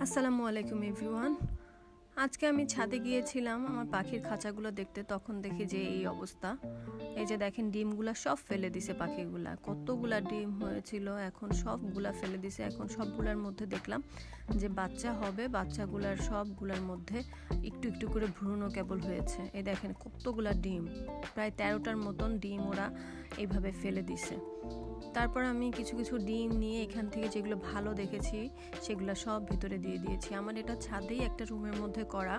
আসসালামু আলাইকুম এভরিওয়ান। আজকে আমি ছাদে গিয়েছিলাম আমার পাখির খাঁচাগুলো দেখতে, তখন দেখি যে এই অবস্থা। এই যে দেখেন, ডিমগুলা সব ফেলে দিছে পাখিগুলা। কতগুলা ডিম হয়েছিল, এখন সবগুলা ফেলে দিছে। এখন সবগুলার মধ্যে দেখলাম যে বাচ্চা হবে, বাচ্চাগুলার সবগুলার মধ্যে একটু একটু করে ভ্রূণও কেবল হয়েছে। এই দেখেন কতগুলা ডিম, প্রায় 13টার মতন ডিম ওরা এইভাবে ফেলে দিছে। তারপর আমি কিছু কিছু ডিম নিয়ে এখান থেকে যেগুলো ভালো দেখেছি সেগুলো সব ভিতরে দিয়ে দিয়েছি। আমার এটা ছাদেই একটা রুমের মধ্যে করা।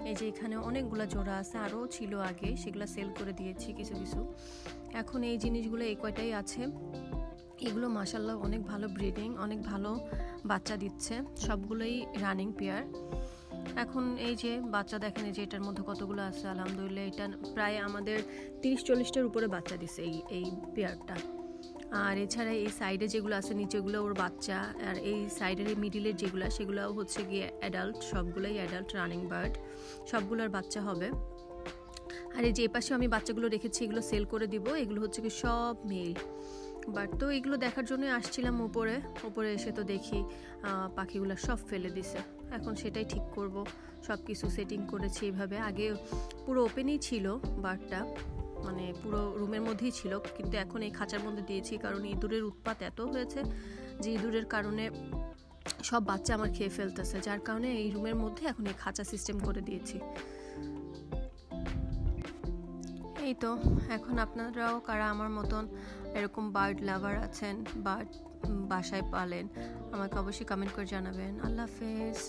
এই যে এখানে অনেকগুলো জোড়া আছে, আরও ছিল আগে, সেগুলো সেল করে দিয়েছি কিছু কিছু। এখন এই জিনিসগুলো এই কয়টাই আছে। এগুলো মাশাআল্লাহ অনেক ভালো ব্রিডিং, অনেক ভালো বাচ্চা দিচ্ছে, সবগুলোই রানিং পেয়ার। এখন এই যে বাচ্চা দেখেন, এই যে এটার মধ্যে কতগুলো আছে আলহামদুলিল্লাহ। এটা প্রায় আমাদের 30-40টার উপরে বাচ্চা দিচ্ছে এই পেয়ারটা। আর এছাড়া এই সাইডে যেগুলো আছে নিচেগুলো ওর বাচ্চা, আর এই সাইডের মিডিলের যেগুলো সেগুলো হচ্ছে গিয়ে অ্যাডাল্ট, সবগুলোই অ্যাডাল্ট রানিং বার্ড, সবগুলোর বাচ্চা হবে। আর এই যে পাশে আমি বাচ্চাগুলো রেখেছি, এগুলো সেল করে দিব। এগুলো হচ্ছে কি সব মেল বাট। তো এগুলো দেখার জন্য আসছিলাম উপরে এসে তো দেখি পাখিগুলো সব ফেলে দিছে। এখন সেটাই ঠিক করব, সব কিছু সেটিং করেছি এইভাবে। আগে পুরো ওপেনই ছিল বার্ডটা, মানে পুরো রুমের মধ্যেই ছিল, কিন্তু এখন এই খাঁচার মধ্যে দিয়েছি কারণ ইঁদুরের উৎপাত এত হয়েছে যে ইঁদুরের কারণে সব বাচ্চা আমার খেয়ে ফেলতেছে, যার কারণে এই রুমের মধ্যে এখন এই খাঁচা সিস্টেম করে দিয়েছি। এই তো, এখন আপনারাও কারা আমার মতন এরকম বার্ড লাভার আছেন, বার্ড বাসায় পালেন, আমাকে অবশ্যই কমেন্ট করে জানাবেন। আল্লাহ হাফেজ।